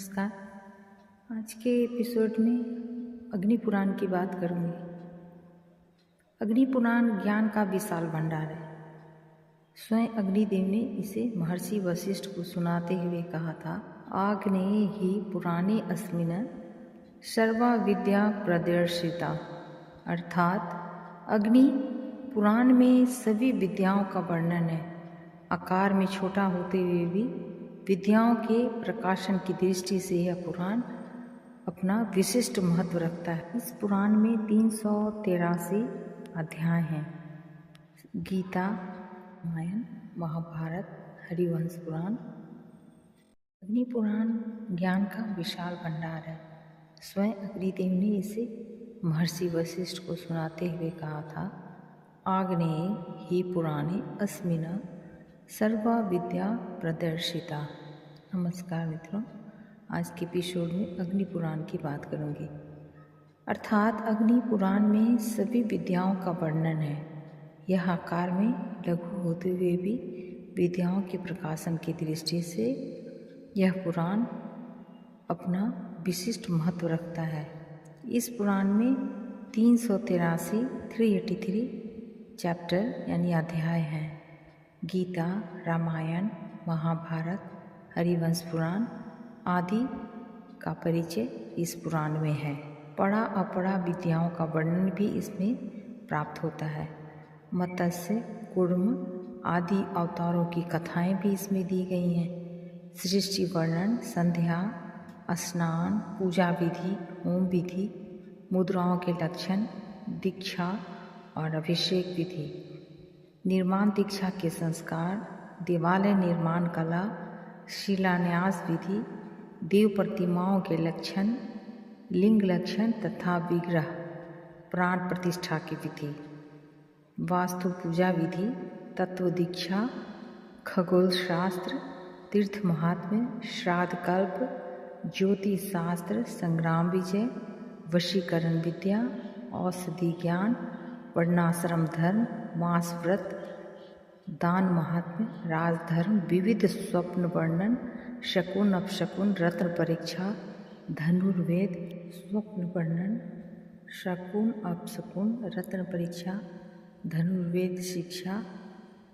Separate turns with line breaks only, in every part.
नमस्कार। आज के एपिसोड में अग्नि पुराण की बात करूंगी। अग्नि पुराण ज्ञान का विशाल भंडार है। स्वयं अग्निदेव ने इसे महर्षि वशिष्ठ को सुनाते हुए कहा था, आग्नेये ही पुराणे अस्मिन् सर्वा विद्या प्रदर्शिता। अर्थात अग्नि पुराण में सभी विद्याओं का वर्णन है। आकार में छोटा होते हुए भी विद्याओं के प्रकाशन की दृष्टि से यह पुराण अपना विशिष्ट महत्व रखता है। इस पुराण में 383 अध्याय हैं। गीता, रामायण, महाभारत, हरिवंश पुराण। अग्नि पुराण ज्ञान का विशाल भंडार है। स्वयं अग्निदेव ने इसे महर्षि वशिष्ठ को सुनाते हुए कहा था, आग्नेये ही पुराणे अस्मिन् सर्वा विद्या प्रदर्शिता। नमस्कार मित्रों, आज के एपिसोड में अग्नि पुराण की बात करूंगी। अर्थात अग्नि पुराण में सभी विद्याओं का वर्णन है। यह आकार में लघु होते हुए भी विद्याओं के प्रकाशन की दृष्टि से यह पुराण अपना विशिष्ट महत्व रखता है। इस पुराण में 383 चैप्टर यानी अध्याय हैं। गीता, रामायण, महाभारत, हरिवंश पुराण आदि का परिचय इस पुराण में है। पढ़ा अपढ़ा विद्याओं का वर्णन भी इसमें प्राप्त होता है। मत्स्य, कूर्म आदि अवतारों की कथाएं भी इसमें दी गई हैं। सृष्टि वर्णन, संध्या, स्नान, पूजा विधि, होम विधि, मुद्राओं के लक्षण, दीक्षा और अभिषेक विधि, निर्माण दीक्षा के संस्कार, देवालय निर्माण कला, शिलान्यास विधि, देव प्रतिमाओं के लक्षण, लिंग लक्षण तथा विग्रह, प्राण प्रतिष्ठा की विधि, वास्तु पूजा विधि, तत्व दीक्षा, खगोल शास्त्र, तीर्थ महात्म्य, श्राद्ध कल्प, ज्योतिष शास्त्र, संग्राम विजय, वशीकरण विद्या, औषधि ज्ञान, वर्णाश्रम धर्म, मास व्रत, दान महात्म्य, राजधर्म, विविध स्वप्न वर्णन, शकुन अपशकुन, रत्न परीक्षा, धनुर्वेद, स्वप्न वर्णन, शकुन अपशकुन, रत्न परीक्षा, धनुर्वेद शिक्षा,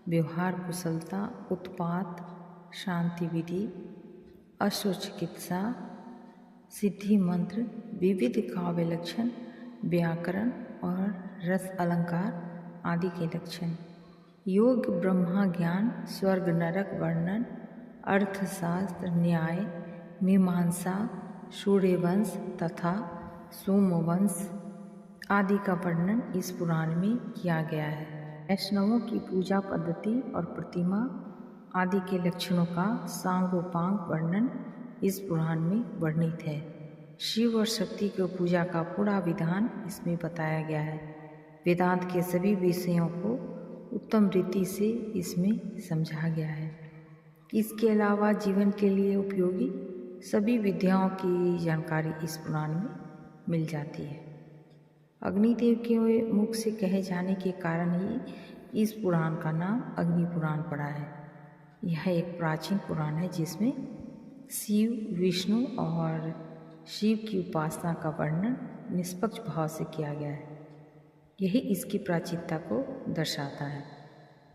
व्यवहार कुशलता, उत्पात, शांति विधि, अश्व चिकित्सा, सिद्धि मंत्र, विविध काव्य लक्षण, व्याकरण और रस अलंकार आदि के लक्षण, योग ब्रह्मा ज्ञान, स्वर्ग नरक वर्णन, अर्थशास्त्र, न्याय, मीमांसा, सूर्यवंश तथा सोमवंश आदि का वर्णन इस पुराण में किया गया है। वैष्णवों की पूजा पद्धति और प्रतिमा आदि के लक्षणों का सांगोपांग वर्णन इस पुराण में वर्णित है। शिव और शक्ति की पूजा का पूरा विधान इसमें बताया गया है। वेदांत के सभी विषयों को उत्तम रीति से इसमें समझा गया है। इसके अलावा जीवन के लिए उपयोगी सभी विद्याओं की जानकारी इस पुराण में मिल जाती है। अग्निदेव के मुख से कहे जाने के कारण ही इस पुराण का नाम अग्नि पुराण पड़ा है। यह एक प्राचीन पुराण है जिसमें शिव, विष्णु और शिव की उपासना का वर्णन निष्पक्ष भाव से किया गया है। यही इसकी प्राचीनता को दर्शाता है,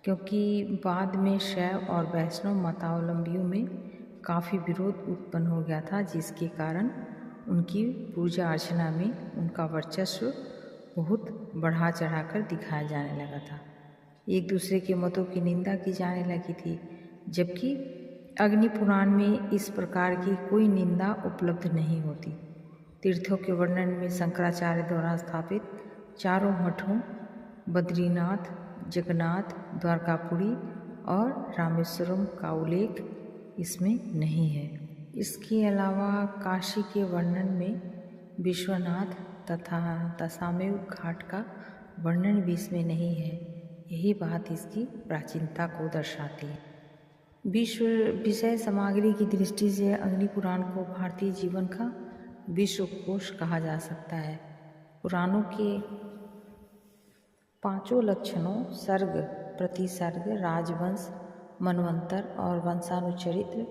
क्योंकि बाद में शैव और वैष्णव मतावलंबियों में काफ़ी विरोध उत्पन्न हो गया था, जिसके कारण उनकी पूजा अर्चना में उनका वर्चस्व बहुत बढ़ा चढ़ाकर दिखाया जाने लगा था। एक दूसरे के मतों की निंदा की जाने लगी थी, जबकि अग्नि पुराण में इस प्रकार की कोई निंदा उपलब्ध नहीं होती। तीर्थों के वर्णन में शंकराचार्य द्वारा स्थापित चारों मठों बद्रीनाथ, जगन्नाथ, द्वारकापुरी और रामेश्वरम का उल्लेख इसमें नहीं है। इसके अलावा काशी के वर्णन में विश्वनाथ तथा दशामेव घाट का वर्णन भी इसमें नहीं है। यही बात इसकी प्राचीनता को दर्शाती है। विश्व विषय सामग्री की दृष्टि से अग्नि पुराण को भारतीय जीवन का विश्वकोश कहा जा सकता है। पुराणों के पांचों लक्षणों सर्ग, प्रतिसर्ग, राजवंश, मनवंतर और वंशानुचरित्र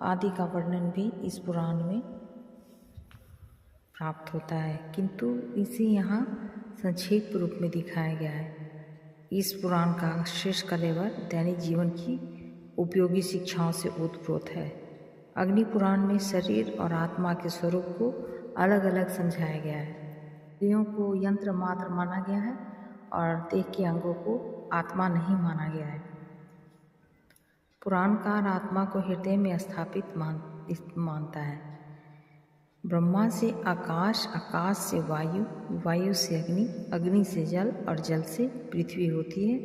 आदि का वर्णन भी इस पुराण में प्राप्त होता है, किंतु इसे यहाँ संक्षेप रूप में दिखाया गया है। इस पुराण का शीर्ष कलेवर दैनिक जीवन की उपयोगी शिक्षाओं से ओतप्रोत है। अग्नि पुराण में शरीर और आत्मा के स्वरूप को अलग अलग समझाया गया है। इंद्रियों को यंत्र मात्र माना गया है और देह के अंगों को आत्मा नहीं माना गया है। पुराणकार आत्मा को हृदय में स्थापित मानता है। ब्रह्मा से आकाश, आकाश से वायु, वायु से अग्नि, अग्नि से जल और जल से पृथ्वी होती है।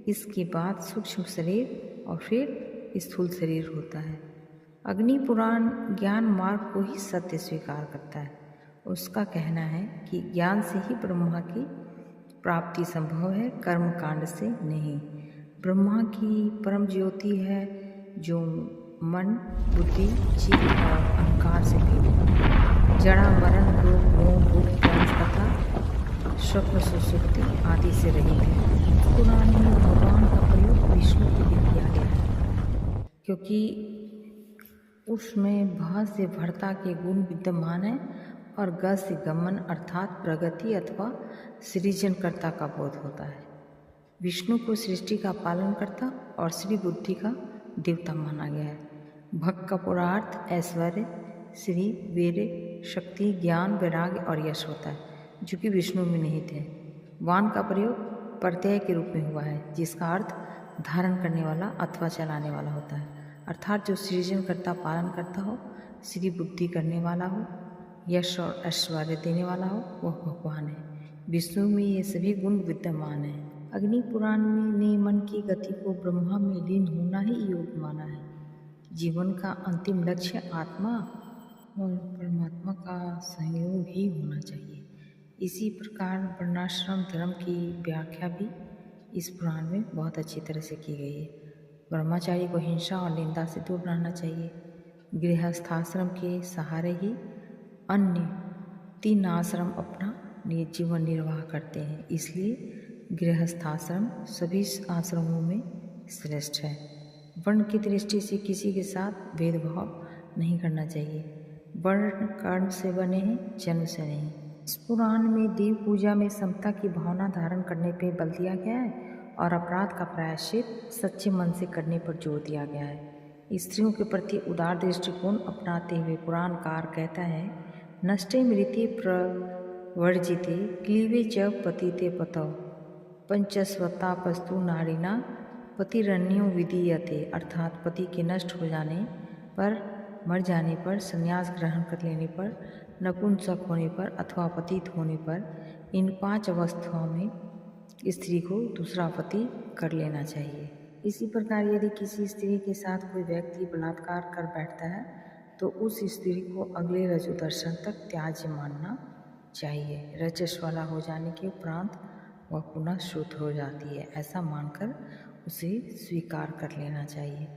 इसके बाद सूक्ष्म शरीर और फिर स्थूल शरीर होता है। अग्नि पुराण ज्ञान मार्ग को ही सत्य स्वीकार करता है। उसका कहना है कि ज्ञान से ही ब्रह्मा की प्राप्ति संभव है, कर्म कांड से नहीं। ब्रह्मा की परम ज्योति है जो मन, बुद्धि, चित्त और अहंकार से पीड़ित, जड़ा, मरण, रोग, मोह, भूख, प्यास तथा स्वप्न सुसुप्ति आदि से रहित है। पुराण में भगवान का प्रयोग विष्णु के लिए किया गया है, क्योंकि उसमें भ से भरता के गुण विद्यमान है और ग से गमन अर्थात प्रगति अथवा सृजनकर्ता का बोध होता है। विष्णु को सृष्टि का पालन करता और श्री बुद्धि का देवता माना गया है। भक्त का पुरुषार्थ ऐश्वर्य, श्री, वीर, शक्ति, ज्ञान, वैराग्य और यश होता है, जो कि विष्णु में निहित है। वान का प्रयोग प्रत्यय के रूप में हुआ है, जिसका अर्थ धारण करने वाला अथवा चलाने वाला होता है, अर्थात जो सृजन करता, पालन करता हो, श्री बुद्धि करने वाला हो, यश और ऐश्वर्य देने वाला हो, वह भगवान है। विष्णु में ये सभी गुण विद्यमान हैं। अग्नि पुराण ने मन की गति को ब्रह्मा में लीन होना ही योग माना है। जीवन का अंतिम लक्ष्य आत्मा और परमात्मा का संयोग ही होना चाहिए। इसी प्रकार वर्णाश्रम धर्म की व्याख्या भी इस पुराण में बहुत अच्छी तरह से की गई है। ब्रह्मचारी को हिंसा और निंदा से दूर रहना चाहिए। गृहस्थाश्रम के सहारे ही अन्य 3 आश्रम अपना जीवन निर्वाह करते हैं, इसलिए गृहस्थाश्रम सभी आश्रमों में श्रेष्ठ है। वर्ण की दृष्टि से किसी के साथ भेदभाव नहीं करना चाहिए। वर्ण कर्म से बने हैं, जन्म से नहीं। इस पुराण में देव पूजा में समता की भावना धारण करने पर बल दिया गया है और अपराध का प्रायश्चित सच्चे मन से करने पर जोर दिया गया है। स्त्रियों के प्रति उदार दृष्टिकोण अपनाते हुए पुराणकार कहता है, नष्टे मृते प्रवर्जिते क्लीवे च पतिते पतौ पंचस्वतापस्तु नारिणा पतिरन्यो विधीयते, अर्थात पति के नष्ट हो जाने पर, मर जाने पर, संन्यास ग्रहण कर लेने पर, नपुंसक होने पर अथवा पतित होने पर इन 5 अवस्थाओं में स्त्री को दूसरा पति कर लेना चाहिए। इसी प्रकार यदि किसी स्त्री के साथ कोई व्यक्ति बलात्कार कर बैठता है तो उस स्त्री को अगले रजो दर्शन तक त्याज्य मानना चाहिए। रजस्वला हो जाने के उपरांत वह पुनः शुद्ध हो जाती है, ऐसा मानकर उसे स्वीकार कर लेना चाहिए।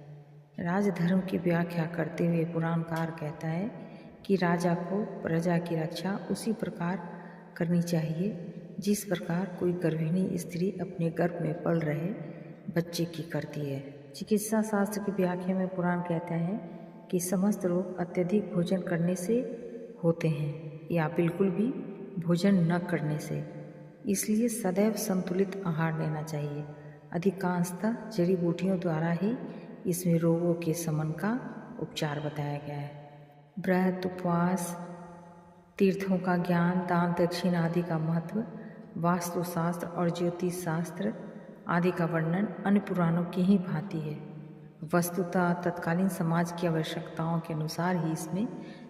राजधर्म की व्याख्या करते हुए पुराणकार कहता है कि राजा को प्रजा की रक्षा उसी प्रकार करनी चाहिए जिस प्रकार कोई गर्भिणी स्त्री अपने गर्भ में पल रहे बच्चे की करती है। चिकित्सा शास्त्र की व्याख्या में पुराण कहता है कि समस्त रोग अत्यधिक भोजन करने से होते हैं या बिल्कुल भी भोजन न करने से, इसलिए सदैव संतुलित आहार लेना चाहिए। अधिकांशतः जड़ी बूटियों द्वारा ही इसमें रोगों के शमन का उपचार बताया गया है। व्रत, उपवास, तीर्थों का ज्ञान, दान दक्षिण आदि का महत्व, वास्तुशास्त्र और ज्योतिष शास्त्र आदि का वर्णन अन्य पुराणों की ही भांति है। वस्तुतः तत्कालीन समाज की आवश्यकताओं के अनुसार ही इसमें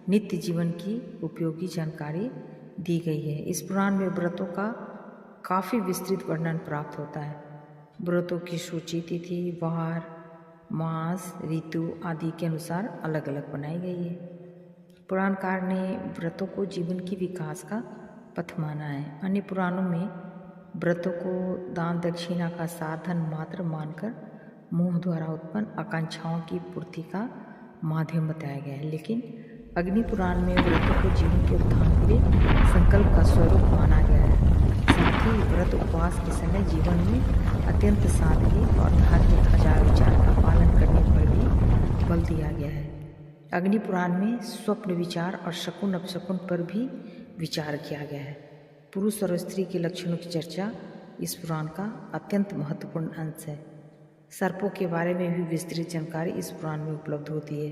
नित्य जीवन की उपयोगी जानकारी दी गई है। इस पुराण में व्रतों का काफ़ी विस्तृत वर्णन प्राप्त होता है। व्रतों की सूची तिथि, वार, मास, ऋतु आदि के अनुसार अलग अलग बनाई गई है। पुराणकार ने व्रतों को जीवन की विकास का पथ माना है। अन्य पुराणों में व्रतों को दान दक्षिणा का साधन मात्र मानकर मोह द्वारा उत्पन्न आकांक्षाओं की पूर्ति का माध्यम बताया गया है, लेकिन अग्नि पुराण में व्रतों को जीवन के उत्थान के लिए संकल्प का स्वरूप माना गया है। साथ ही व्रत उपवास के समय जीवन में अत्यंत सादगी और धार्मिक आचार विचार का पालन करने पर भी बल दिया गया है। अग्नि पुराण में स्वप्न विचार और शकुन अपशकुन पर भी विचार किया गया है। पुरुष और स्त्री के लक्षणों की चर्चा इस पुराण का अत्यंत महत्वपूर्ण अंश है। सर्पों के बारे में भी विस्तृत जानकारी इस पुराण में उपलब्ध होती है।